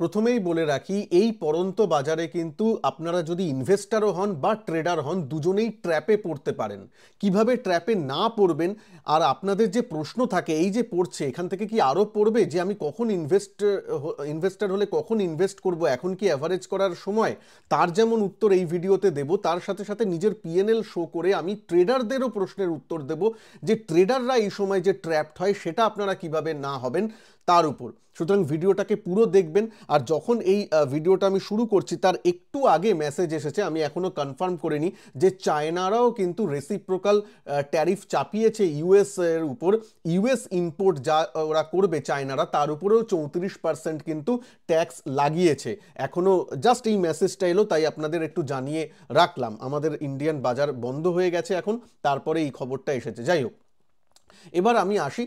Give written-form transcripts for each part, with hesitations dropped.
প্রথমেই বলে রাখি, এই পড়ন্ত বাজারে কিন্তু আপনারা যদি ইনভেস্টারও হন বা ট্রেডার হন, দুজনেই ট্র্যাপে পড়তে পারেন। কিভাবে ট্র্যাপে না পড়বেন, আর আপনাদের যে প্রশ্ন থাকে এই যে পড়ছে এখান থেকে কি আরও পড়বে যে আমি কখন ইনভেস্টার হলে কখন ইনভেস্ট করব, এখন কি অ্যাভারেজ করার সময়, তার যেমন উত্তর এই ভিডিওতে দেব, তার সাথে সাথে নিজের পিএনএল শো করে আমি ট্রেডারদেরও প্রশ্নের উত্তর দেব যে ট্রেডাররা এই সময় যে ট্র্যাপড হয় সেটা আপনারা কিভাবে না হবেন তার উপর। সুতরাং ভিডিওটাকে পুরো দেখবেন। আর যখন এই ভিডিওটা আমি শুরু করছি তার একটু আগে মেসেজ এসেছে, আমি এখনও কনফার্ম করিনি, যে চায়নারাও কিন্তু রেসিপ্রোকাল ট্যারিফ চাপিয়েছে ইউএস এর উপর। ইউএস ইম্পোর্ট যা ওরা করবে চায়নারা, তার উপরেও 34% কিন্তু ট্যাক্স লাগিয়েছে। এখনও জাস্ট এই মেসেজটা এলো, তাই আপনাদের একটু জানিয়ে রাখলাম। আমাদের ইন্ডিয়ান বাজার বন্ধ হয়ে গেছে এখন, তারপরে এই খবরটা এসেছে। যাই হোক, এবার আমি আসি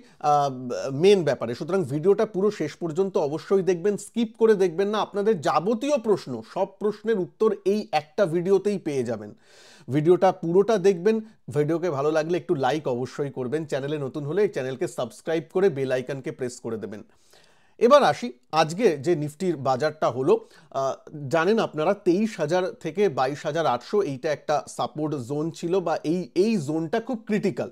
মেন ব্যাপারে। সুতরাং ভিডিওটা পুরো শেষ পর্যন্ত অবশ্যই দেখবেন, স্কিপ করে দেখবেন না। আপনাদের যাবতীয় প্রশ্ন, সব প্রশ্নের উত্তর এই একটা ভিডিওতেই পেয়ে যাবেন। ভিডিওটা পুরোটা দেখবেন। ভিডিওকে ভালো লাগলে একটু লাইক অবশ্যই করবেন, চ্যানেলে নতুন হলে চ্যানেলকে সাবস্ক্রাইব করে বেল আইকনকে প্রেস করে দেবেন। এবার আসি, আজকে যে নিফটির বাজারটা হলো, জানেন আপনারা 23,000 থেকে 22,800 এইটা একটা সাপোর্ট জোন ছিল, বা এই জোনটা খুব ক্রিটিক্যাল।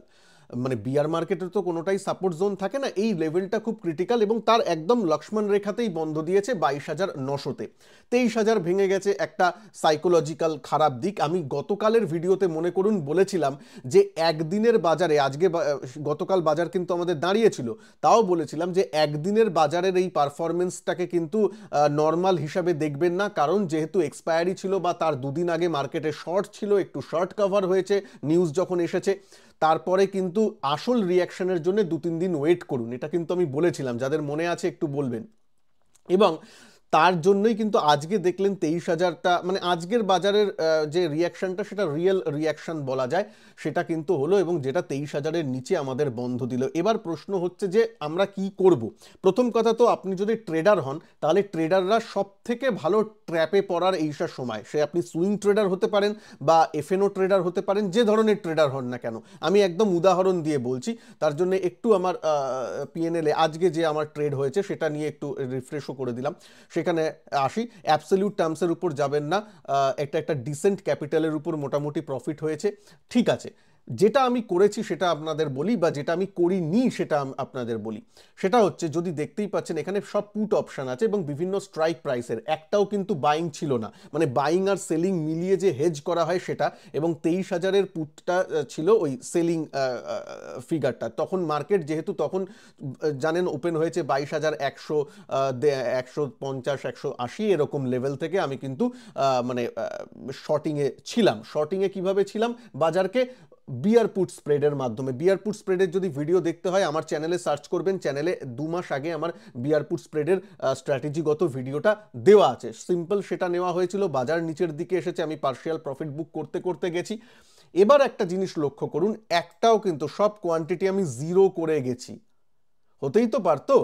মানে বিয়ার মার্কেটে তো কোনোটাই সাপোর্ট জোন থাকে না, এই লেভেলটা খুব ক্রিটিক্যাল, এবং তার একদম লক্ষ্মণ রেখাতেই বন্ধ দিয়েছে 22,900-তে। 23,000 ভেঙে গেছে, একটা সাইকোলজিক্যাল খারাপ দিক। আমি গতকালের ভিডিওতে মনে করুন বলেছিলাম যে একদিনের বাজারে, গতকাল বাজার কিন্তু আমাদের দাঁড়িয়েছিল, তাও বলেছিলাম যে একদিনের বাজারের এই পারফরমেন্সটাকে কিন্তু নর্মাল হিসাবে দেখবেন না, কারণ যেহেতু এক্সপায়ারি ছিল বা তার দুদিন আগে মার্কেটে শর্ট ছিল, একটু শর্ট কভার হয়েছে নিউজ যখন এসেছে, তারপরে কিন্তু আসল রিয়াকশনের জন্য 2-3 দিন ওয়েট করুন, এটা কিন্তু আমি বলেছিলাম। যাদের মনে আছে একটু বলবেন। এবং তার জন্যই কিন্তু আজকে দেখলেন 23,000টা, মানে আজকের বাজারের যে রিয়াকশনটা সেটা রিয়েল রিয়াকশন বলা যায়, সেটা কিন্তু হলো, এবং যেটা 23,000-এর নিচে আমাদের বন্ধ দিল। এবার প্রশ্ন হচ্ছে যে আমরা কি করব। প্রথম কথা তো, আপনি যদি ট্রেডার হন তাহলে ট্রেডাররা সব থেকে ভালো ট্র্যাপে পড়ার এইসব সময়, সে আপনি সুইং ট্রেডার হতে পারেন বা এফএনও ট্রেডার হতে পারেন, যে ধরনের ট্রেডার হন না কেন। আমি একদম উদাহরণ দিয়ে বলছি, তার জন্য একটু আমার পিএনএলে আজকে যে আমার ট্রেড হয়েছে সেটা নিয়ে একটু রিফ্রেশও করে দিলাম। সেখানে আসি, অ্যাবসলিউট টার্মসের উপর যাবেন না, একটা ডিসেন্ট ক্যাপিটালের উপর মোটামুটি প্রফিট হয়েছে, ঠিক আছে। যেটা আমি করেছি সেটা আপনাদের বলি, বা যেটা আমি করিনি সেটা আপনাদের বলি। সেটা হচ্ছে, যদি দেখতেই পাচ্ছেন এখানে সব পুট অপশান আছে এবং বিভিন্ন স্ট্রাইক প্রাইসের, একটাও কিন্তু বাইং ছিল না, মানে বাইং আর সেলিং মিলিয়ে যে হেজ করা হয় সেটা। এবং 23,000-এর পুটটা ছিল ওই সেলিং ফিগারটা। তখন মার্কেট যেহেতু তখন জানেন ওপেন হয়েছে 22,100, 150, 180 এরকম লেভেল থেকে আমি কিন্তু মানে শর্টিংয়ে ছিলাম। শর্টিংয়ে কিভাবে ছিলাম, বাজারকে বিয়ার পুট স্প্রেডের মাধ্যমে। বিয়ার পুট স্প্রেডের যদি ভিডিও দেখতে হয় আমার চ্যানেলে সার্চ করবেন, চ্যানেলে 2 মাস আগে আমার বিয়ার পুট স্প্রেডের স্ট্র্যাটেজিগত ভিডিওটা দেওয়া আছে। সিম্পল সেটা নেওয়া হয়েছিল, বাজার নিচের দিকে এসেছে, আমি পার্শিয়াল প্রফিট বুক করতে করতে গেছি। এবার একটা জিনিস লক্ষ্য করুন, একটাও কিন্তু, সব কোয়ান্টিটি আমি জিরো করে গেছি। হতেই তো পারতো,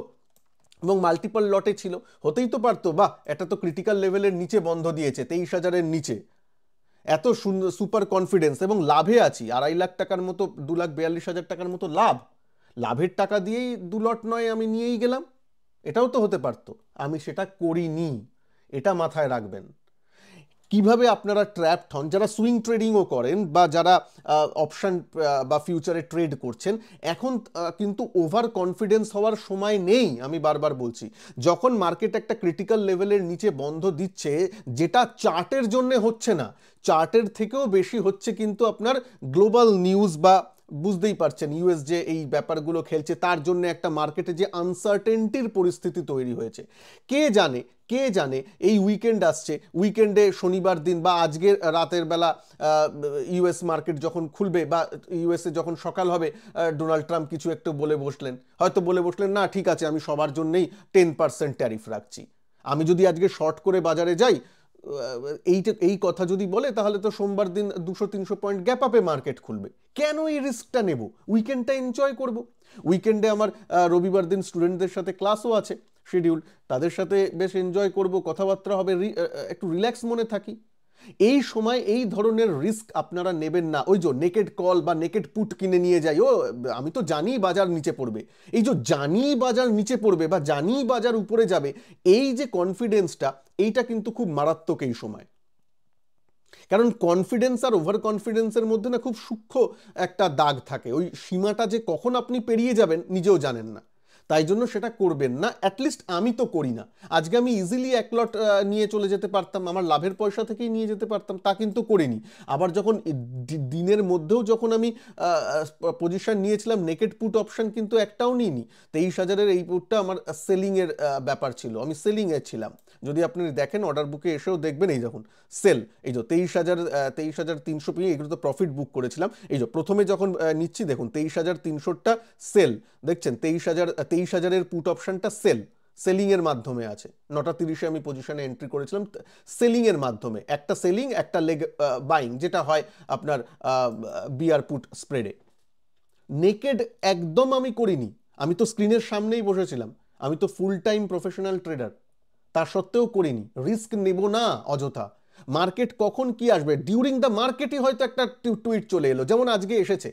এবং মাল্টিপল লটে ছিল, হতেই তো পারতো, বাহ এটা তো ক্রিটিক্যাল লেভেলের নিচে বন্ধ দিয়েছে, 23,000-এর নিচে, এত সুন্দর সুপার কনফিডেন্স, এবং লাভে আছি 2.5 লাখ টাকার মতো, 2,42,000 টাকার মতো লাভ। লাভের টাকা দিয়েই 2 লট নয় আমি নিয়েই গেলাম, এটাও তো হতে পারতো। আমি সেটা করিনি, এটা মাথায় রাখবেন। কিভাবে আপনারা ট্র্যাপড হন, যারা সুইং ট্রেডিংও করেন বা যারা অপশন বা ফিউচারে ট্রেড করছেন, এখন কিন্তু ওভার কনফিডেন্স হওয়ার সময় নেই। আমি বারবার বলছি, যখন মার্কেট একটা ক্রিটিক্যাল লেভেলের নিচে বন্ধ দিচ্ছে, যেটা চার্টের জন্য হচ্ছে না, চার্টের থেকেও বেশি হচ্ছে কিন্তু আপনার গ্লোবাল নিউজ, বা বুঝতেই পারছেন ইউএস যে এই ব্যাপারগুলো খেলছে, তার জন্য একটা মার্কেটে যে আনসার্টেনটির পরিস্থিতি তৈরি হয়েছে। কে জানে এই উইকেন্ড আসছে, উইকেন্ডে শনিবার দিন বা আজকের রাতের বেলা ইউএস মার্কেট যখন খুলবে বা ইউএসএ যখন সকাল হবে, ডোনাল্ড ট্রাম্প কিছু একটু বলে বসলেন, হয়তো বলে বসলেন না ঠিক আছে আমি সবার জন্যই 10% ট্যারিফ রাখছি। আমি যদি আজকে শর্ট করে বাজারে যাই, এই কথা যদি বলে, তাহলে তো সোমবার দিন 200-300 পয়েন্ট গ্যাপ আপে মার্কেট খুলবে। কেন এই রিস্কটা নেব? উইকেন্ডটা এনজয় করব। উইকেন্ডে আমার রবিবার দিন স্টুডেন্টদের সাথে ক্লাসও আছে শিডিউল, তাদের সাথে বেশ এনজয় করব, কথাবার্তা হবে, একটু রিল্যাক্স মনে থাকি। এই সময় এই ধরনের রিস্ক আপনারা নেবেন না। ওই যে নেকেড কল বা নেকেড পুট কিনে নিয়ে যাই, ও আমি তো জানি বাজার নিচে পড়বে, এই যে জানি বাজার নিচে পড়বে বা জানি বাজার উপরে যাবে, এই যে কনফিডেন্সটা, এইটা কিন্তু খুব মারাত্মক এই সময়। কারণ কনফিডেন্স আর ওভার কনফিডেন্সের মধ্যে না খুব সূক্ষ্ম একটা দাগ থাকে, ওই সীমাটা যে কখন আপনি পেরিয়ে যাবেন নিজেও জানেন না। তাই জন্য সেটা করবেন না, অ্যাটলিস্ট আমি তো করি না। আজকে আমি ইজিলি এক লট নিয়ে চলে যেতে পারতাম, আমার লাভের পয়সা থেকেই নিয়ে যেতে পারতাম, তা কিন্তু করিনি। আবার যখন দিনের মধ্যেও যখন আমি পজিশন নিয়েছিলাম, নেকেড পুট অপশন কিন্তু একটাও নিইনি। 23,000-এর এই পুটটা আমার সেলিংয়ের ব্যাপার ছিল, আমি সেলিংয়ে ছিলাম। যদি আপনি দেখেন অর্ডার বুকে এসেও দেখবেন, এই যখন সেল, এই যে 23,300 পেয়ে এগুলো তো প্রফিট বুক করেছিলাম। এই যে প্রথমে যখন নিচ্ছি দেখুন 23,300টা সেল, দেখছেন 23,000-এর পুট অপশনটা সেলিংয়ের মাধ্যমে আছে। 9:30-এ আমি পজিশনে এন্ট্রি করেছিলাম সেলিংয়ের মাধ্যমে, একটা সেলিং একটা লেগ বাইং, যেটা হয় আপনার বিআর পুট স্প্রেডে। নেকেড একদম আমি করিনি, আমি তো স্ক্রিনের সামনেই বসেছিলাম, আমি তো ফুল টাইম প্রফেশনাল ট্রেডার, তা সত্ত্বেও করিনি। রিস্ক নেব না অযথা। মার্কেট কখন কি আসবে, ডিউরিং দ্য মার্কেটই হয়তো একটা টুইট চলে এলো, যেমন আজকে এসেছে।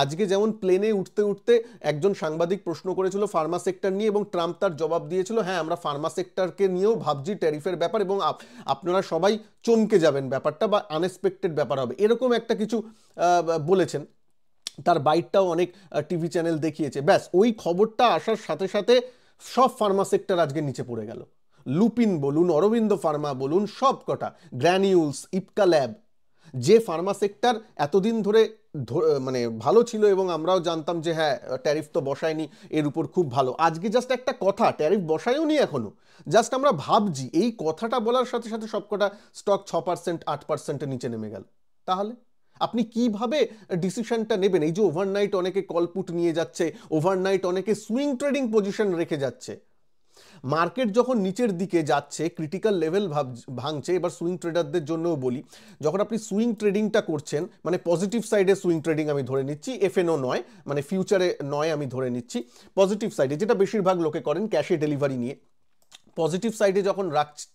আজকে যেমন প্লেনে উঠতে উঠতে একজন সাংবাদিক প্রশ্ন করেছিল ফার্মা সেক্টর নিয়ে, এবং ট্রাম্প তার জবাব দিয়েছিল, হ্যাঁ আমরা ফার্মা সেক্টরকে নিয়েও ভাবছি ট্যারিফের ব্যাপার, এবং আপনারা সবাই চমকে যাবেন ব্যাপারটা, বা আনএক্সপেক্টেড ব্যাপার হবে, এরকম একটা কিছু বলেছেন। তার বাইটটাও অনেক টিভি চ্যানেল দেখিয়েছে। ব্যাস ওই খবরটা আসার সাথে সাথে সব ফার্মা সেক্টর আজকে নিচে পড়ে গেল। লুপিন বলুন, অরবিন্দ ফার্মা বলুন, সব কটা, গ্র্যানিউলস, ইপকা ল্যাব, যে ফার্মা সেক্টর এতদিন ধরে মানে ভালো ছিল এবং আমরাও জানতাম যে হ্যাঁ ট্যারিফ তো বসায়নি, এর উপর খুব ভালো, আজকে জাস্ট একটা কথা, ট্যারিফ বসায়ও নি এখনো, জাস্ট আমরা ভাবছি, এই কথাটা বলার সাথে সাথে সবকটা স্টক 6%, 8%-এর নিচে নেমে গেল। তাহলে আপনি কিভাবে ডিসিশনটা নেবেন? এই যে ওভারনাইট অনেকে কলপুট নিয়ে যাচ্ছে, ওভারনাইট অনেকে সুইং ট্রেডিং পজিশন রেখে যাচ্ছে, মার্কেট যখন নিচের দিকে যাচ্ছে, ক্রিটিক্যাল লেভেল ভাঙছে। এবার সুইং ট্রেডারদের জন্যও বলি, যখন আপনি সুইং ট্রেডিংটা করছেন, মানে পজিটিভ সাইডে সুইং ট্রেডিং আমি ধরে নিচ্ছি, এফএনও নয়, মানে ফিউচারে নয়, আমি ধরে নিচ্ছি পজিটিভ সাইডে, যেটা বেশিরভাগ লোকে করেন ক্যাশে ডেলিভারি নিয়ে। পজিটিভ সাইডে যখন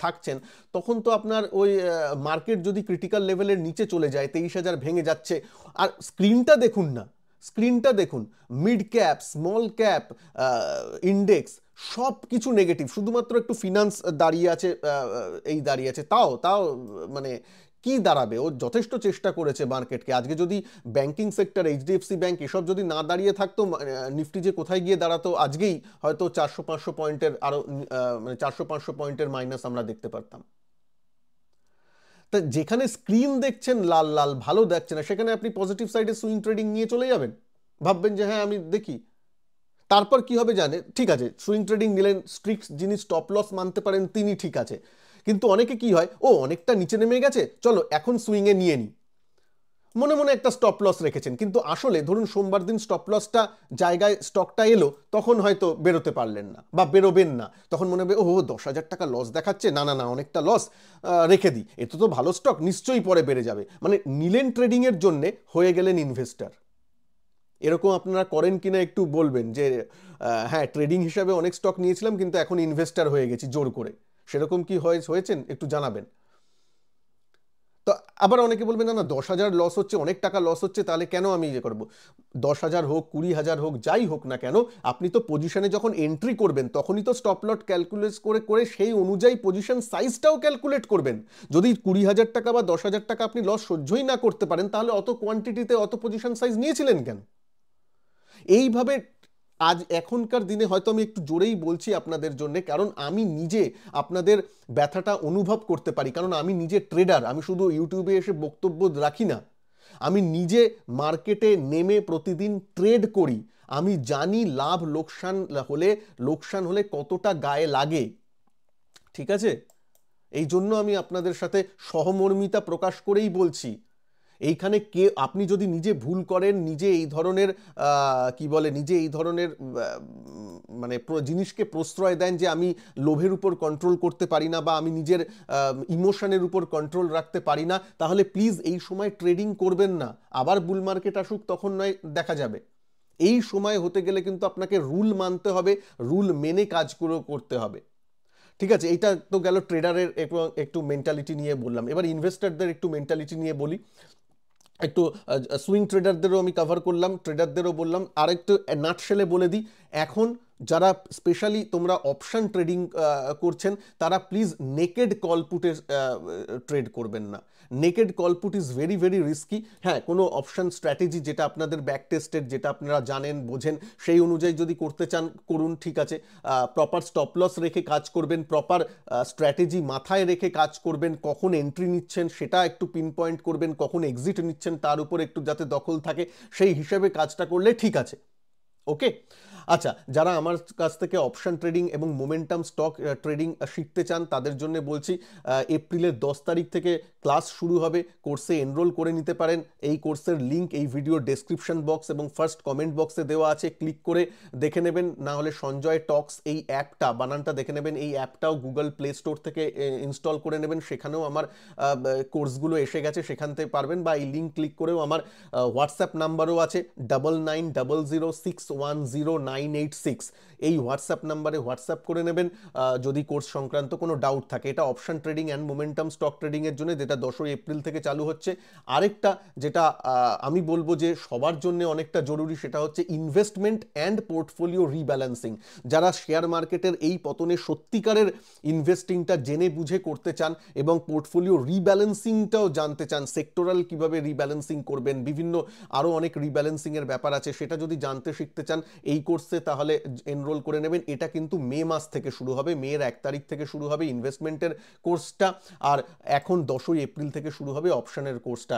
থাকছেন, তখন তো আপনার ওই মার্কেট যদি ক্রিটিক্যাল লেভেলের নিচে চলে যায়, 23,000 ভেঙে যাচ্ছে, আর স্ক্রিনটা দেখুন না, স্ক্রিনটা দেখুন, mid cap, small cap, index, সব কিছু নেগেটিভ, শুধুমাত্র একটু ফিনান্স দাঁড়িয়ে আছে, এই দাঁড়িয়ে আছে, তাও মানে কি দাঁড়াবে? ও যথেষ্ট চেষ্টা করেছে মার্কেটকে। আজকে যদি ব্যাংকিং সেক্টর, এইচডিএফসি ব্যাংক এসব যদি না দাঁড়িয়ে থাকতো, নিফটি যে কোথায় গিয়ে দাঁড়াতো, আজকেই হয়তো 400-500 পয়েন্টের আরো, মানে 400-500 পয়েন্টের মাইনাস আমরা দেখতে পারতাম। তা যেখানে স্ক্রিন দেখছেন লাল লাল, ভালো দেখছে না, সেখানে আপনি পজিটিভ সাইডে সুইং ট্রেডিং নিয়ে চলে যাবেন, ভাববেন যে হ্যাঁ আমি দেখি। তারপর কি হবে জানে, ঠিক আছে সুইং ট্রেডিং নিলেন, স্ট্রিক্ট যিনি স্টপ লস মানতে পারেন তিনি ঠিক আছে, কিন্তু অনেকে কি হয়, ও অনেকটা নিচে নেমে গেছে, চলো এখন সুইংয়ে নিয়ে নিই, মনে মনে একটা স্টপ লস রেখেছেন, কিন্তু আসলে ধরুন সোমবার দিন স্টপ লসটা জায়গায় স্টকটা এলো, তখন হয়তো বেরোতে পারলেন না বা বেরোবেন না, তখন মনে হবে ও 10,000 টাকা লস দেখাচ্ছে, না না না অনেকটা লস, রেখে দিই, এত তো ভালো স্টক নিশ্চয়ই পরে বেড়ে যাবে, মানে নিলেন ট্রেডিংয়ের জন্যে, হয়ে গেলেন ইনভেস্টার। এরকম আপনারা করেন কিনা একটু বলবেন, যে হ্যাঁ ট্রেডিং হিসাবে অনেক স্টক নিয়েছিলাম কিন্তু এখন ইনভেস্টার হয়ে গেছি জোর করে, সেরকম কি হয়েছেন একটু জানাবেন। তো আবার অনেকে বলবেন না না 10,000 লস হচ্ছে, অনেক টাকা লস হচ্ছে, তাহলে কেন আমি ইয়ে করবো? 10,000 হোক, 20,000 হোক, যাই হোক না কেন, আপনি তো পজিশনে যখন এন্ট্রি করবেন তখনই তো স্টপ লট ক্যালকুলেট করে সেই অনুযায়ী পজিশন সাইজটাও ক্যালকুলেট করবেন। যদি 20,000 টাকা বা 10,000 টাকা আপনি লস সহ্যই না করতে পারেন, তাহলে অত কোয়ান্টিটিতে অত পজিশন সাইজ নিয়েছিলেন কেন? এইভাবে আজ এখনকার দিনে হয়তো আমি একটু জোরেই বলছি আপনাদের জন্য, কারণ আমি নিজে আপনাদের ব্যথাটা অনুভব করতে পারি, কারণ আমি নিজে ট্রেডার, আমি শুধু ইউটিউবে এসে বক্তব্য রাখি না, আমি নিজে মার্কেটে নেমে প্রতিদিন ট্রেড করি, আমি জানি লাভ লোকসান হলে কতটা গায়ে লাগে, ঠিক আছে? এই জন্য আমি আপনাদের সাথে সহমর্মিতা প্রকাশ করেই বলছি। এইখানে আপনি যদি নিজে ভুল করেন, নিজে এই ধরনের নিজে এই ধরনের মানে জিনিসকে প্রশ্রয় দেন যে আমি লোভের উপর কন্ট্রোল করতে পারি না বা আমি নিজের ইমোশনের উপর কন্ট্রোল রাখতে পারি না, তাহলে প্লিজ এই সময় ট্রেডিং করবেন না। আবার বুল মার্কেট আসুক তখন নয় দেখা যাবে। এই সময় হতে গেলে কিন্তু আপনাকে রুল মানতে হবে, রুল মেনে কাজগুলো করতে হবে। ঠিক আছে, এইটা তো গেল ট্রেডারের একটু মেন্টালিটি নিয়ে বললাম। এবার ইনভেস্টরদের একটু মেন্টালিটি নিয়ে বলি। একটু সুইং ট্রেডারদেরও আমি কভার করলাম, ট্রেডারদেরও বললাম। আর একটু নাটশেলে বলে দিই, এখন যারা স্পেশালি তোমরা অপশন ট্রেডিং করছেন তারা প্লিজ নেকেড কলপুটে ট্রেড করবেন না। Naked call put is very very risky. হ্যাঁ, কোনো অপশন স্ট্র্যাটেজি যেটা আপনাদের ব্যাক টেস্টেড, যেটা আপনারা জানেন বোঝেন, সেই অনুযায়ী যদি করতে চান করুন, ঠিক আছে। প্রপার স্টপ লস রেখে কাজ করবেন, প্রপার স্ট্র্যাটেজি মাথায় রেখে কাজ করবেন, কখন এন্ট্রি নিচ্ছেন সেটা একটু পিন পয়েন্ট করবেন, কখন এক্সিট নিচ্ছেন তার উপর একটু যাতে দখল থাকে, সেই হিসেবে কাজটা করলে ঠিক আছে। ওকে, আচ্ছা, যারা আমার কাছ থেকে অপশন ট্রেডিং এবং মোমেন্টাম স্টক ট্রেডিং শিখতে চান তাদের জন্য বলছি, এপ্রিলের 10 তারিখ থেকে ক্লাস শুরু হবে, কোর্সে এনরোল করে নিতে পারেন। এই কোর্সের লিঙ্ক এই ভিডিওর ডেসক্রিপশন বক্স এবং ফার্স্ট কমেন্ট বক্সে দেওয়া আছে, ক্লিক করে দেখে নেবেন। না হলে সঞ্জয় টক্স এই অ্যাপটা, বানানটা দেখে নেবেন, এই অ্যাপটাও গুগল প্লে স্টোর থেকে ইনস্টল করে নেবেন, সেখানেও আমার কোর্সগুলো এসে গেছে, সেখান থেকে পারবেন। বা এই লিঙ্ক ক্লিক করেও আমার হোয়াটসঅ্যাপ নাম্বারও আছে 9900610986, এই হোয়াটসঅ্যাপ নাম্বারে হোয়াটসঅ্যাপ করে নেবেন যদি কোর্স সংক্রান্ত কোনো ডাউট থাকে। এটা option trading and momentum stock ট্রেডিংয়ের জন্য, যেটা 10ই এপ্রিল থেকে চালু হচ্ছে। আরেকটা যেটা আমি বলবো যে সবার জন্য অনেকটা জরুরি, সেটা হচ্ছে ইনভেস্টমেন্ট অ্যান্ড পোর্টফোলিও রিব্যালেন্সিং। যারা শেয়ার মার্কেটের এই পতনে সত্যিকারের ইনভেস্টিংটা জেনে বুঝে করতে চান এবং পোর্টফোলিও রিব্যালেন্সিংটাও জানতে চান, সেক্টরাল কিভাবে রিব্যালেন্সিং করবেন, বিভিন্ন আরও অনেক রিব্যালেন্সিংয়ের ব্যাপার আছে, সেটা যদি জানতে শিখতে চান এই কোর্সে তাহলে এনরোল করে নেবেন। এটা কিন্তু মে মাস থেকে শুরু হবে, মের 1 তারিখ থেকে শুরু হবে ইনভেস্টমেন্টের কোর্সটা। আর এখন 10ই এপ্রিল থেকে শুরু হবে অপশনের কোর্সটা।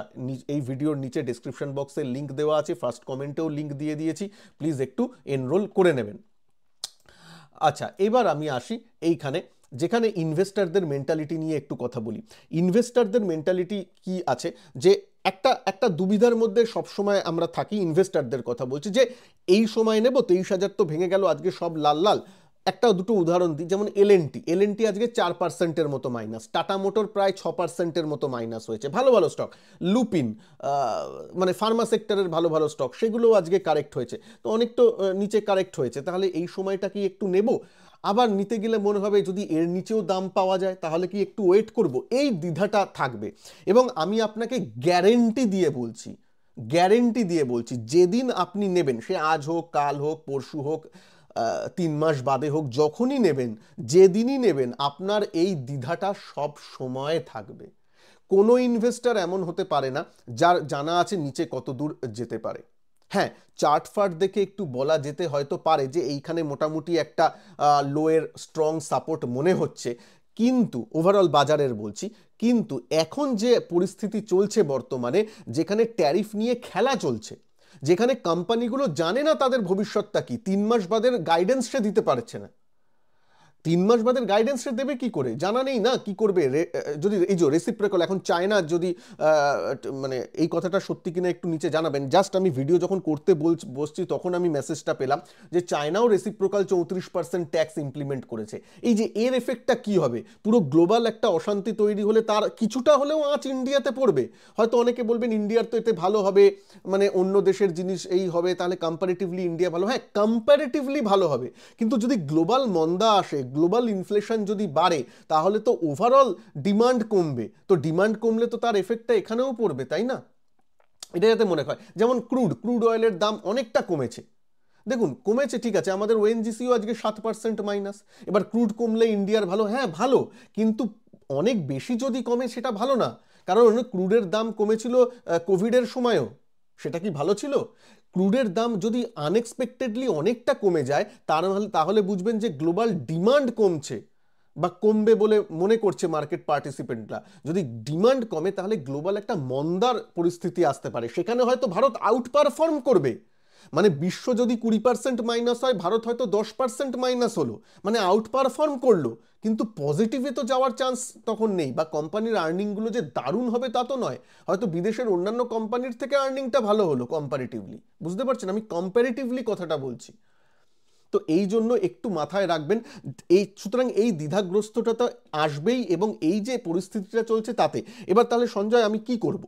এই ভিডিওর নিচে ডেসক্রিপশন বক্সে লিঙ্ক দেওয়া আছে, ফার্স্ট কমেন্টেও লিঙ্ক দিয়ে দিয়েছি, প্লিজ একটু এনরোল করে নেবেন। আচ্ছা, এবার আমি আসি এইখানে, যেখানে ইনভেস্টারদের মেন্টালিটি নিয়ে একটু কথা বলি। ইনভেস্টারদের মেন্টালিটি কি আছে, যে একটা দুবিধার মধ্যে সবসময় আমরা থাকি। ইনভেস্টারদের কথা বলছি, যে এই সময় নেব, 23,000 তো ভেঙে গেল, আজকে সব লাল লাল। একটা দুটো উদাহরণ দিই, যেমন এলএনটি আজকে 4%-এর মতো মাইনাস, টাটা মোটর প্রায় 6%-এর মতো মাইনাস হয়েছে। ভালো ভালো স্টক, লুপিন, মানে ফার্মা সেক্টরের ভালো ভালো স্টক, সেগুলোও আজকে কারেক্ট হয়েছে। তো অনেক তো নিচে কারেক্ট হয়েছে, তাহলে এই সময়টা কি একটু নেব? আবার নিতে গেলে মনে হবে যদি এর নিচেও দাম পাওয়া যায় তাহলে কি একটু ওয়েট করব? এই দ্বিধাটা থাকবে। এবং আমি আপনাকে গ্যারেন্টি দিয়ে বলছি, যেদিন আপনি নেবেন, সে আজ হোক, কাল হোক, পরশু হোক, 3 মাস বাদে হোক, যখনই নেবেন, যেদিনই নেবেন, আপনার এই দ্বিধাটা সব সময় থাকবে। কোনো ইনভেস্টর এমন হতে পারে না যার জানা আছে নিচে কত দূর যেতে পারে। হ্যাঁ, চার্ট ফার্ট দেখে একটু বলা যেতে হয়তো পারে যে এইখানে মোটামুটি একটা লোয়ের স্ট্রং সাপোর্ট মনে হচ্ছে, কিন্তু ওভারঅল বাজারের বলছি। কিন্তু এখন যে পরিস্থিতি চলছে বর্তমানে, যেখানে ট্যারিফ নিয়ে খেলা চলছে, যেখানে কোম্পানিগুলো জানে না তাদের ভবিষ্যৎটা কি, 3 মাস বাদের গাইডেন্স সে দিতে পারছে না। 3 মাস বাদের গাইডেন্স দেবে কি করে, জানা নেই না কি করবে। যদি এই যে রেসিপ্রোকাল, এখন চায়না যদি মানে এই কথাটা সত্যি কিনা একটু নিচে জানাবেন। জাস্ট আমি ভিডিও যখন করতে বসছি তখন আমি মেসেজটা পেলাম যে চায়নাও রেসিপ্রোকাল 34% ট্যাক্স ইমপ্লিমেন্ট করেছে। এই যে এর এফেক্টটা কি হবে, পুরো গ্লোবাল একটা অশান্তি তৈরি হলে তার কিছুটা হলেও আঁচ ইন্ডিয়াতে পড়বে। হয়তো অনেকে বলবেন ইন্ডিয়ার তো এতে ভালো হবে, মানে অন্য দেশের জিনিস এই হবে, তাহলে কম্পারেটিভলি ইন্ডিয়া ভালো। হ্যাঁ, কম্পারেটিভলি ভালো হবে, কিন্তু যদি গ্লোবাল মন্দা আসে, গ্লোবাল ইনফ্লেশন যদি বাড়ে, তাহলে তো ওভারঅল ডিমান্ড কমবে। তো ডিমান্ড কমলে তো তার এফেক্টটা এখানেও পড়বে, তাই না? এটা যাতে মনে হয়। যেমন ক্রুড অয়েলের দাম অনেকটা কমেছে, দেখুন কমেছে, ঠিক আছে। আমাদের ওএনজিসিও আজকে 7% মাইনাস। এবার ক্রুড কমলে ইন্ডিয়ার ভালো, হ্যাঁ ভালো, কিন্তু অনেক বেশি যদি কমে সেটা ভালো না। কারণ ক্রুডের দাম কমেছিল কোভিডের সময়ও, সেটা কি ভালো ছিল? ক্রুডের দাম যদি আনএক্সপেক্টেডলি অনেকটা কমে যায়, তাহলে বুঝবেন যে গ্লোবাল ডিমান্ড কমছে বা কমবে বলে মনে করছে মার্কেট পার্টিসিপেন্টরা। যদি ডিমান্ড কমে তাহলে গ্লোবাল একটা মন্দার পরিস্থিতি আসতে পারে, সেখানে হয়তো ভারত আউট পারফর্ম করবে। মানে বিশ্ব যদি 20% মাইনাস হয়, ভারত হয়তো 10% মাইনাস হলো, মানে আউট পারফর্ম করলো, কিন্তু পজিটিভে তো যাওয়ার চান্স তখন নেই। বা কোম্পানির আর্নিংগুলো যে দারুণ হবে তা তো নয়, হয়তো বিদেশের অন্যান্য কোম্পানির থেকে আর্নিংটা ভালো হলো কম্পারেটিভলি। বুঝতে পারছেন, আমি কম্পারেটিভলি কথাটা বলছি। তো এই জন্য একটু মাথায় রাখবেন সুতরাং এই দ্বিধাগ্রস্তটা তো আসবেই, এবং এই যে পরিস্থিতিটা চলছে তাতে। এবার তাহলে সঞ্জয় আমি কি করব?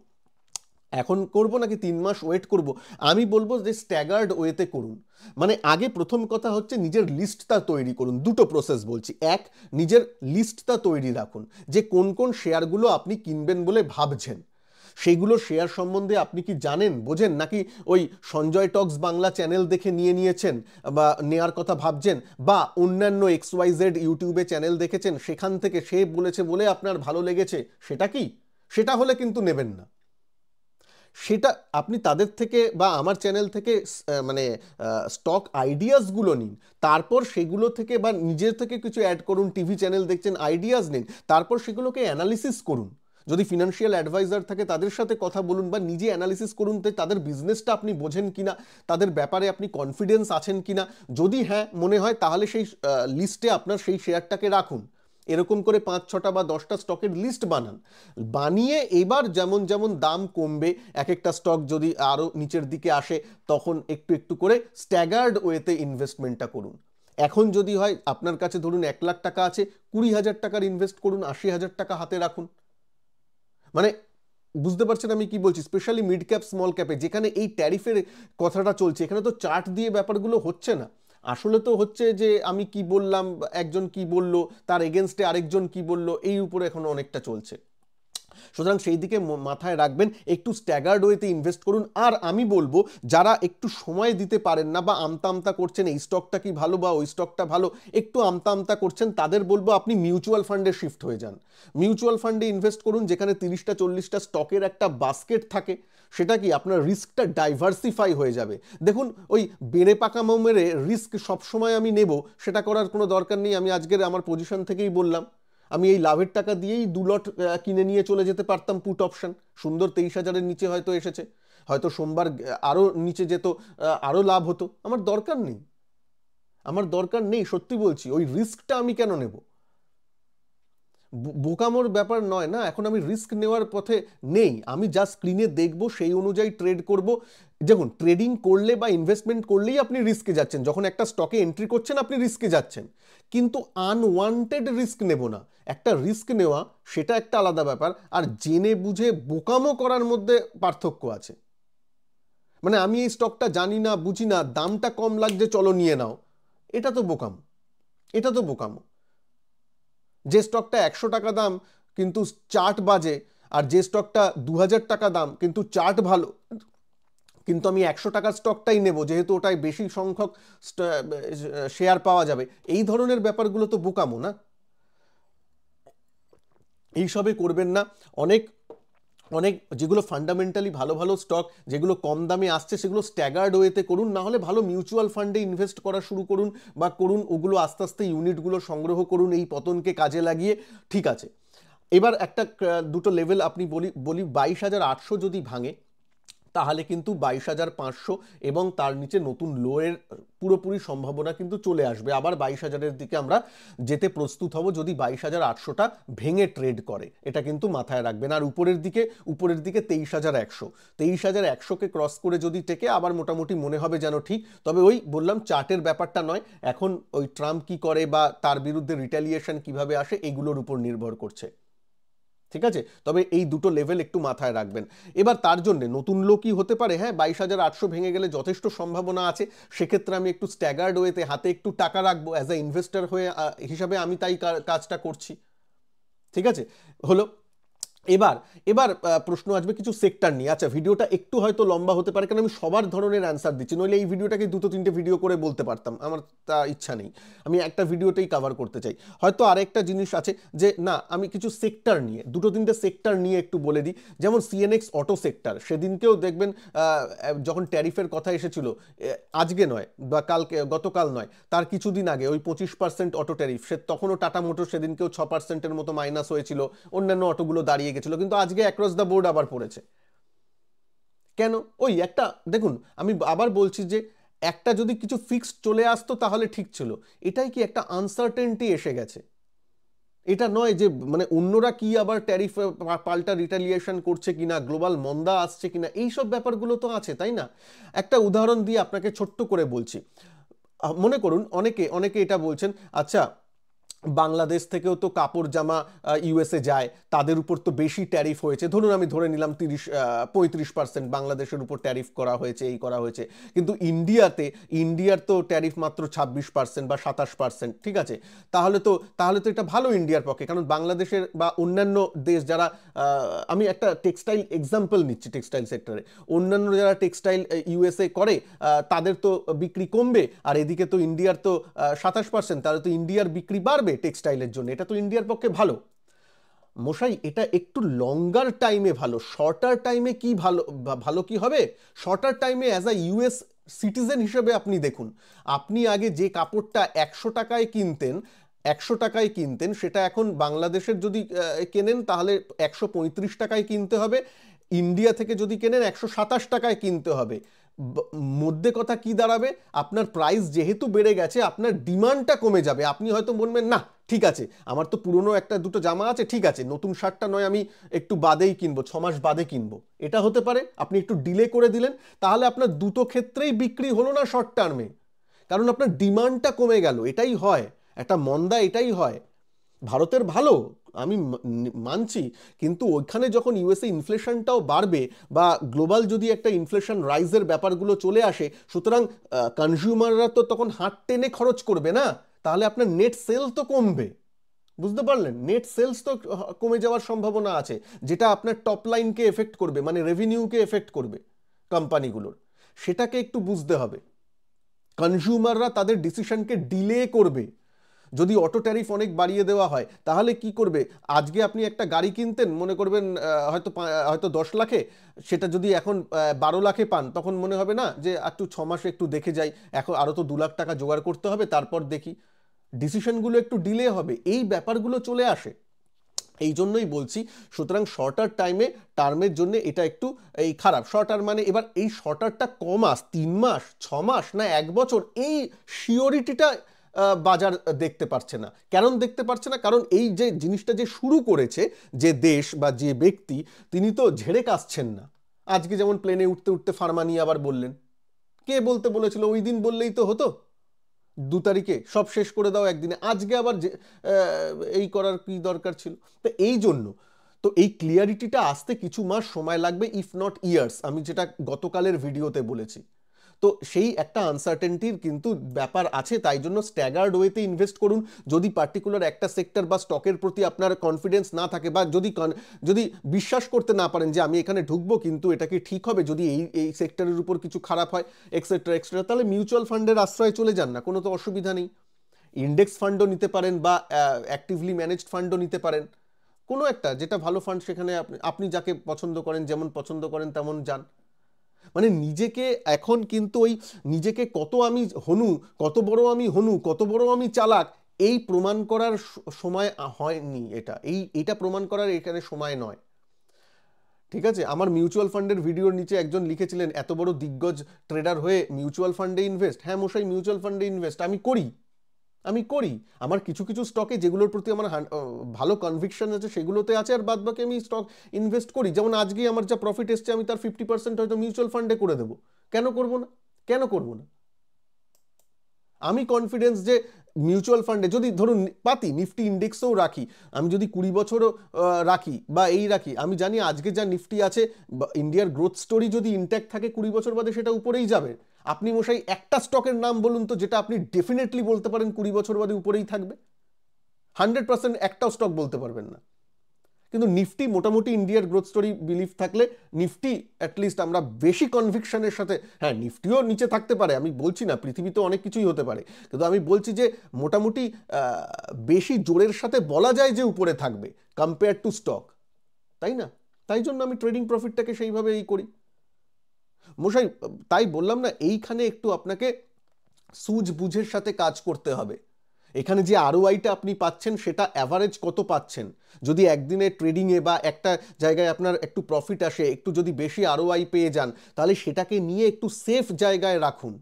এখন করব নাকি 3 মাস ওয়েট করব? আমি বলবো যে স্ট্যাগার্ড ওয়েতে করুন। মানে আগে প্রথম কথা হচ্ছে নিজের লিস্টটা তৈরি করুন। দুটো প্রসেস বলছি। এক, নিজের লিস্টটা তৈরি রাখুন যে কোন কোন শেয়ারগুলো আপনি কিনবেন বলে ভাবছেন। সেইগুলো শেয়ার সম্বন্ধে আপনি কি জানেন, বোঝেন, নাকি ওই সঞ্জয় টক্স বাংলা চ্যানেল দেখে নিয়েছেন বা নেয়ার কথা ভাবছেন, বা অন্যান্য XYZ ইউটিউবে চ্যানেল দেখেছেন, সেখান থেকে সে বলেছে বলে আপনার ভালো লেগেছে, সেটা কি? সেটা হলে কিন্তু নেবেন না। সেটা আপনি তাদের থেকে বা আমার চ্যানেল থেকে মানে স্টক আইডিয়াসগুলো নিন, তারপর সেগুলো থেকে বা নিজের থেকে কিছু অ্যাড করুন। টিভি চ্যানেল দেখছেন, আইডিয়াস নিন, তারপর সেগুলোকে অ্যানালিসিস করুন। যদি ফিনান্সিয়াল অ্যাডভাইজার থাকে তাদের সাথে কথা বলুন বা নিজে অ্যানালিসিস করুন যে তাদের বিজনেসটা আপনি বোঝেন কিনা, তাদের ব্যাপারে আপনি কনফিডেন্স আছেন কিনা। যদি হ্যাঁ মনে হয় তাহলে সেই লিস্টে আপনার সেই শেয়ারটাকে রাখুন। এরকম করে 5-6টা বা 10টা স্টকের লিস্ট বানান। বানিয়ে এবার যেমন যেমন দাম কমবে, এক একটা স্টক যদি আরও নিচের দিকে আসে, তখন একটু একটু করে স্ট্যাগার্ড ওয়েতে ইনভেস্টমেন্টটা করুন। এখন যদি হয় আপনার কাছে ধরুন 1 লাখ টাকা আছে, 20,000 টাকার ইনভেস্ট করুন, 80,000 টাকা হাতে রাখুন। মানে বুঝতে পারছেন আমি কি বলছি? স্পেশালি মিড ক্যাপ স্মল ক্যাপে যেখানে এই ট্যারিফের কথাটা চলছে, এখানে তো চার্ট দিয়ে ব্যাপারগুলো হচ্ছে না। আসলে তো হচ্ছে যে আমি কি বললাম, একজন কি বলল, তার এগেনস্টে আরেকজন কি বলল, এই উপরে এখন অনেকটা চলছে। সুতরাং সেই দিকে মাথায় রাখবেন, একটু স্ট্যাগার্ড ওয়েতে ইনভেস্ট করুন। আর আমি বলবো যারা একটু সময় দিতে পারেন না বা আমতা আমতা করছেন এই স্টকটা কি ভালো বা ওই স্টকটা ভালো, একটু আমতা আমতা করছেন, তাদের বলবো আপনি মিউচুয়াল ফান্ডে শিফট হয়ে যান। মিউচুয়াল ফান্ডে ইনভেস্ট করুন যেখানে 30টা 40টা স্টকের একটা বাস্কেট থাকে। সেটা কি আপনার রিস্কটা ডাইভার্সিফাই হয়ে যাবে। দেখুন, ওই বেড়ে পাকা মেরে রিস্ক সবসময় আমি নেব সেটা করার কোনো দরকার নেই। আমি আজকের আমার পজিশন থেকেই বললাম, আমি এই লাভের টাকা দিয়েই 2 লট কিনে নিয়ে চলে যেতে পারতাম পুট অপশন। সুন্দর 23,000-এর নিচে হয়তো এসেছে, হয়তো সোমবার আরও নিচে যেত, আরও লাভ হতো। আমার দরকার নেই, আমার দরকার নেই, সত্যি বলছি। ওই রিস্কটা আমি কেন নেব? বোকামোর ব্যাপার নয় না, এখন আমি রিস্ক নেওয়ার পথে নেই। আমি যা স্ক্রিনে দেখবো সেই অনুযায়ী ট্রেড করব। দেখুন, ট্রেডিং করলে বা ইনভেস্টমেন্ট করলেই আপনি রিস্কে যাচ্ছেন। যখন একটা স্টকে এন্ট্রি করছেন আপনি রিস্কে যাচ্ছেন, কিন্তু আনওয়ান্টেড রিস্ক নেব না। একটা রিস্ক নেওয়া সেটা একটা আলাদা ব্যাপার, আর জেনে বুঝে বোকামো করার মধ্যে পার্থক্য আছে। মানে আমি এই স্টকটা জানি না, বুঝি না, দামটা কম লাগছে, চলো নিয়ে নাও, এটা তো বোকামো, এটা তো বোকামো। যে স্টকটা 100 টাকা দাম কিন্তু চার্ট বাজে, আর যে স্টকটা 2,000 টাকা দাম কিন্তু চার্ট ভালো, কিন্তু আমি 100 টাকার স্টকটাই নেব যেহেতু ওটাই বেশি সংখ্যক শেয়ার পাওয়া যাবে, এই ধরনের ব্যাপারগুলো তো বোকামো না? এইসবে করবেন না। অনেক অনেক যেগুলো ফান্ডামেন্টালি ভালো ভালো স্টক যেগুলো কম দামে আসছে সেগুলো স্ট্যাগার্ড ওয়েতে করুন, না হলে ভালো মিউচুয়াল ফান্ডে ইনভেস্ট করা শুরু করুন বা করুন। ওগুলো আস্তে আস্তে ইউনিটগুলো সংগ্রহ করুন এই পতনকে কাজে লাগিয়ে। ঠিক আছে, এবার একটা দুটো লেভেল আপনি বলি বলি 22,800 যদি ভাঙে তাহলে কিন্তু 22,500 এবং তার নিচে নতুন লোয়ের পুরোপুরি সম্ভাবনা কিন্তু চলে আসবে। আবার 22,000-এর দিকে আমরা যেতে প্রস্তুত হব যদি 22,800টা ভেঙে ট্রেড করে, এটা কিন্তু মাথায় রাখবেন। আর উপরের দিকে 23,100, 23,100কে ক্রস করে যদি টেকে আবার মোটামুটি মনে হবে যেন ঠিক। তবে ওই বললাম চার্টের ব্যাপারটা নয়, এখন ওই ট্রাম্প কি করে বা তার বিরুদ্ধে রিটালিয়েশন কিভাবে আসে এগুলোর উপর নির্ভর করছে। ঠিক আছে, তবে এই দুটো লেভেল একটু মাথায় রাখবেন। এবার তার জন্য নতুন লো কি হতে পারে? হ্যাঁ, 22,800 ভেঙে গেলে যথেষ্ট সম্ভাবনা আছে। সেক্ষেত্রে আমি একটু স্ট্যাগার্ড ওয়েতে হাতে একটু টাকা রাখবো অ্যাজ এ ইনভেস্টর হয়ে হিসাবে আমি তাই কাজটা করছি। ঠিক আছে, হলো। এবার এবার প্রশ্ন আসবে কিছু সেক্টর নিয়ে। আচ্ছা, ভিডিওটা একটু হয়তো লম্বা হতে পারে কারণ আমি সবার ধরনের অ্যান্সার দিচ্ছি, নইলে এই ভিডিওটাকে 2-3টে ভিডিও করে বলতে পারতাম, আমার তা ইচ্ছা নেই। আমি একটা ভিডিওতেই কভার করতে চাই। হয়তো আরেকটা জিনিস আছে যে না, আমি কিছু সেক্টর নিয়ে 2-3টে সেক্টর নিয়ে একটু বলে দিই। যেমন সিএনএক্স অটো সেক্টর, সেদিনকেও দেখবেন যখন ট্যারিফের কথা এসেছিল, আজকে নয় বা গতকাল নয়, তার কিছুদিন আগে ওই 25% অটো ট্যারিফ, সে তখনও টাটা মোটর সেদিনকেও 6%-এর মতো মাইনাস হয়েছিল, অন্যান্য অটোগুলো দাঁড়িয়ে গেছিল, কিন্তু আজকে অ্যাক্রস দ্য বোর্ড আবার পড়েছে। কেন? ওই একটা দেখুন, আমি আবার বলছি যে একটা যদি কিছু ফিক্সড চলে আসতো তাহলে ঠিক ছিল, এটাই কি একটা আনসার্টেনটি এসে গেছে। এটা নয় যে মানে অন্যরা কি আবার ট্যারিফ পাল্টা রিটালিয়েশন করছে কিনা, গ্লোবাল মন্দা আসছে কিনা, এইসব ব্যাপারগুলো তো আছে, তাই না? একটা উদাহরণ দিয়ে আপনাকে ছোট্ট করে বলছি। মনে করুন অনেকে এটা বলছেন, আচ্ছা বাংলাদেশ থেকেও তো কাপড় জামা ইউএসএ যায়, তাদের উপর তো বেশি ট্যারিফ হয়েছে, ধরুন আমি ধরে নিলাম 35% বাংলাদেশের উপর ট্যারিফ করা হয়েছে, এই করা হয়েছে। কিন্তু ইন্ডিয়ার তো ট্যারিফ মাত্র 26% বা 27%, ঠিক আছে? তাহলে তো এটা ভালো ইন্ডিয়ার পক্ষে, কারণ বাংলাদেশের বা অন্যান্য দেশ যারা, আমি একটা টেক্সটাইল এক্সাম্পল নিচ্ছি, টেক্সটাইল সেক্টরে অন্যান্য যারা টেক্সটাইল ইউএসএ করে তাদের তো বিক্রি কমবে, আর এদিকে তো ইন্ডিয়ার তো 27%, তাহলে তো ইন্ডিয়ার বিক্রি বাড়বে টেক্সটাইলের জন্য, এটা তো ইন্ডিয়ার পক্ষে ভালো। মশাই এটা একটু লঙ্গার টাইমে ভালো, শর্টার টাইমে কি ভালো কি হবে? শর্টার টাইমে অ্যাজ আ ইউএস সিটিজেন হিসেবে আপনি দেখুন, আপনি আগে যে কাপড়টা 100 টাকায় কিনতেন সেটা এখন বাংলাদেশের যদি কেনেন তাহলে 135 টাকায় কিনতে হবে, ইন্ডিয়া থেকে যদি কেনেন 127 টাকায় কিনতে হবে। মধ্যে কথা কি দাঁড়াবে? আপনার প্রাইস যেহেতু বেড়ে গেছে, আপনার ডিমান্ডটা কমে যাবে। আপনি হয়তো বলবেন না ঠিক আছে, আমার তো পুরনো একটা দুটো জামা আছে, ঠিক আছে নতুন শার্টটা নয় আমি একটু বাদেই কিনবো, 6 মাস বাদে কিনবো, এটা হতে পারে। আপনি একটু ডিলে করে দিলেন, তাহলে আপনার দুটো ক্ষেত্রেই বিক্রি হলো না শর্ট টার্মে, কারণ আপনার ডিমান্ডটা কমে গেল। এটাই হয়, একটা মন্দা এটাই হয়। ভারতের ভালো আমি মানছি, কিন্তু ওইখানে যখন ইউএসএ ইনফ্লেশনটাও বাড়বে বা গ্লোবাল যদি একটা ইনফ্লেশন রাইজের ব্যাপারগুলো চলে আসে, সুতরাং কনজিউমাররা তো তখন হাত টেনে খরচ করবে না, তাহলে আপনার নেট সেল তো কমবে। বুঝতে পারলেন? নেট সেলস তো কমে যাওয়ার সম্ভাবনা আছে, যেটা আপনার টপ লাইনকে এফেক্ট করবে, মানে রেভিনিউকে এফেক্ট করবে কোম্পানিগুলোর। সেটাকে একটু বুঝতে হবে। কনজিউমাররা তাদের ডিসিশনকে ডিলে করবে। যদি অটো ট্যারিফ অনেক বাড়িয়ে দেওয়া হয় তাহলে কি করবে? আজকে আপনি একটা গাড়ি কিনতেন, মনে করবেন হয়তো 10 লাখে, সেটা যদি এখন 12 লাখে পান, তখন মনে হবে না যে একটু 6 মাসে একটু দেখে যাই, এখন আরও তো 2 লাখ টাকা জোগাড় করতে হবে, তারপর দেখি। ডিসিশনগুলো একটু ডিলে হবে, এই ব্যাপারগুলো চলে আসে। এই জন্যই বলছি, সুতরাং শর্টার টার্মের জন্য এটা একটু এই খারাপ। শর্টার মানে এবার এই শর্টারটা কমাস 3 মাস 6 মাস না 1 বছর, এই শিওরিটিটা বাজার দেখতে পারছে না। কেন দেখতে পারছে না? কারণ এই যে জিনিসটা যে শুরু করেছে যে দেশ বা যে ব্যক্তি, তিনি তো ঝেড়ে কাশছেন না। আজকে যেমন প্লেনে উঠতে উঠতে ফার্মা নিয়ে আবার বললেন, কে বলতে বলেছিল? ওই দিন বললেই তো হতো, 2 তারিখে সব শেষ করে দাও একদিনে, আজকে আবার এই করার কি দরকার ছিল? তো এই জন্য তো এই ক্লিয়ারিটিটা আসতে কিছু মাস সময় লাগবে, ইফ নট ইয়ার্স, আমি যেটা গতকালের ভিডিওতে বলেছি। তো সেই একটা আনসার্টেনটির কিন্তু ব্যাপার আছে, তাই জন্য স্ট্যাগার্ড ওয়েতে ইনভেস্ট করুন। যদি পার্টিকুলার একটা সেক্টর বা স্টকের প্রতি আপনার কনফিডেন্স না থাকে, বা যদি বিশ্বাস করতে না পারেন যে আমি এখানে ঢুকবো কিন্তু এটা কি ঠিক হবে, যদি এই সেক্টরের উপর কিছু খারাপ হয় এক্সেট্রা এক্সেট্রা, তাহলে মিউচুয়াল ফান্ডের আশ্রয়ে চলে যান না, কোনো তো অসুবিধা নেই। ইন্ডেক্স ফান্ডও নিতে পারেন বা অ্যাক্টিভলি ম্যানেজড ফান্ডও নিতে পারেন, কোনো একটা যেটা ভালো ফান্ড, সেখানে আপনি যাকে পছন্দ করেন, যেমন পছন্দ করেন তেমন যান। মানে নিজেকে এখন কিন্তু ওই নিজেকে কত আমি হনু, কত বড় আমি হনু, কত বড় আমি চালাক, এই প্রমাণ করার সময় হয়নি। এইটা প্রমাণ করার এখানে সময় নয়, ঠিক আছে? আমার মিউচুয়াল ফান্ডের ভিডিওর নিচে একজন লিখেছিলেন, এত বড় দিগ্গজ ট্রেডার হয়ে মিউচুয়াল ফান্ডে ইনভেস্ট। হ্যাঁ মশাই, মিউচুয়াল ফান্ডে ইনভেস্ট আমি করি। আমার কিছু কিছু স্টকে যেগুলোর প্রতি আমার ভালো কনভিকশন আছে সেগুলোতে আছে, আর বাদ বাকি আমি স্টক ইনভেস্ট করি। যেমন আজকে আমার যা প্রফিট এসছে আমি তার 50% হয়তো মিউচুয়াল ফান্ডে করে দেবো। কেন করবো না? কেন করবো না? আমি কনফিডেন্স যে মিউচুয়াল ফান্ডে যদি ধরুন পাতি নিফটি ইন্ডেক্সও রাখি, আমি যদি 20 বছরও রাখি বা এই রাখি, আমি জানি আজকে যা নিফটি আছে, ইন্ডিয়ার গ্রোথ স্টোরি যদি ইনট্যাক্ট থাকে 20 বছর বাদে সেটা উপরেই যাবে। আপনি মশাই একটা স্টকের নাম বলুন তো যেটা আপনি ডেফিনেটলি বলতে পারেন 20 বছর বাদে উপরেই থাকবে। 100% একটাও স্টক বলতে পারবেন না। কিন্তু নিফটি মোটামুটি ইন্ডিয়ার গ্রোথ স্টোরি বিলিভ থাকলে নিফটি অ্যাটলিস্ট আমরা বেশি কনভিকশনের সাথে, হ্যাঁ নিফটিও নিচে থাকতে পারে, আমি বলছি না, পৃথিবীতে অনেক কিছুই হতে পারে, কিন্তু আমি বলছি যে মোটামুটি বেশি জোরের সাথে বলা যায় যে উপরে থাকবে কম্পেয়ার টু স্টক, তাই না? তাই জন্য আমি ট্রেডিং প্রফিটটাকে সেইভাবে করি মশাই। তাই বললাম না, এইখানে একটু আপনাকে বুঝের সাথে কাজ করতে হবে। এখানে যে আরওআইটা আপনি পাচ্ছেন সেটা অ্যাভারেজ কত পাচ্ছেন। যদি একদিনে ট্রেডিংয়ে বা একটা জায়গায় আপনার একটু প্রফিট আসে, একটু যদি বেশি আরওআই পেয়ে যান, তাহলে সেটাকে নিয়ে একটু সেফ জায়গায় রাখুন,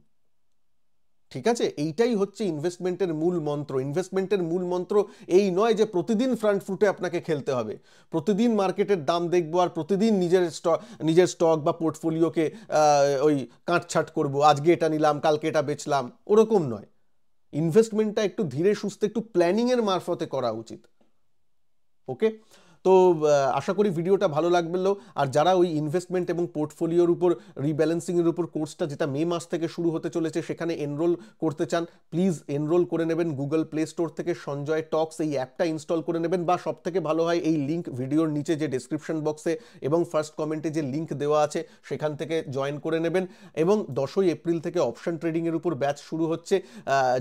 ঠিক আছে? এইটাই হচ্ছে ইনভেস্টমেন্টের মূল মন্ত্র। ইনভেস্টমেন্টের মূল মন্ত্র এই নয় যে প্রতিদিন ফ্রন্ট ফুটে আপনাকে খেলতে হবে, প্রতিদিন মার্কেটের দাম দেখবো আর প্রতিদিন নিজের স্টক বা পোর্টফোলিওকে ওই কাটছাট করবো, আজকে এটা নিলাম কালকে এটা বেচলাম, ওরকম নয়। ইনভেস্টমেন্টটা একটু ধীরে সুস্থে একটু প্ল্যানিংয়ের মারফতে করা উচিত। ওকে, তো আশা করি ভিডিওটা ভালো লাগলো। আর যারা ওই ইনভেস্টমেন্ট এবং পোর্টফোলিওর উপর রিব্যালেন্সিংয়ের উপর কোর্সটা, যেটা মে মাস থেকে শুরু হতে চলেছে, সেখানে এনরোল করতে চান, প্লিজ এনরোল করে নেবেন গুগল প্লে স্টোর থেকে সঞ্জয় টক্স এই অ্যাপটা ইনস্টল করে নেবেন, বা সব থেকে ভালো হয় এই লিঙ্ক ভিডিওর নিচে যে ডেসক্রিপশন বক্সে এবং ফার্স্ট কমেন্টে যে লিঙ্ক দেওয়া আছে সেখান থেকে জয়েন করে নেবেন। এবং 10ই এপ্রিল থেকে অপশন ট্রেডিংয়ের উপর ব্যাচ শুরু হচ্ছে,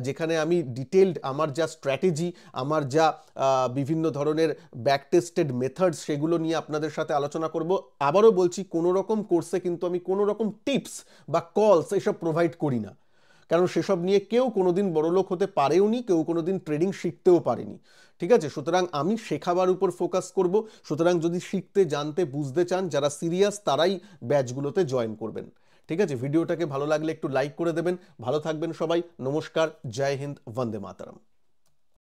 যেখানে আমি ডিটেলড আমার যা স্ট্র্যাটেজি, আমার যা বিভিন্ন ধরনের ব্যাক টেস্টেড মেথডস, সেগুলো নিয়ে আপনাদের সাথে আলোচনা করব। আবারও বলছি, কোনো রকম কোর্সে কিন্তু আমি কোনো রকম টিপস বা কলস এসব প্রোভাইড করি না, কারণ সেসব নিয়ে কেউ কোনোদিন বড়লোক হতে পারেও নি, কেউ কোনোদিন ট্রেডিং শিখতেও পারেনি। ঠিক আছে, সুতরাং আমি শেখাবার উপর ফোকাস করব। সুতরাং যদি শিখতে, জানতে, বুঝতে চান, যারা সিরিয়াস, তারাই ব্যাচগুলোতে জয়েন করবেন। ঠিক আছে, ভিডিওটাকে ভালো লাগলে একটু লাইক করে দেবেন। ভালো থাকবেন সবাই, নমস্কার, জয় হিন্দ, বন্দে মাতরম।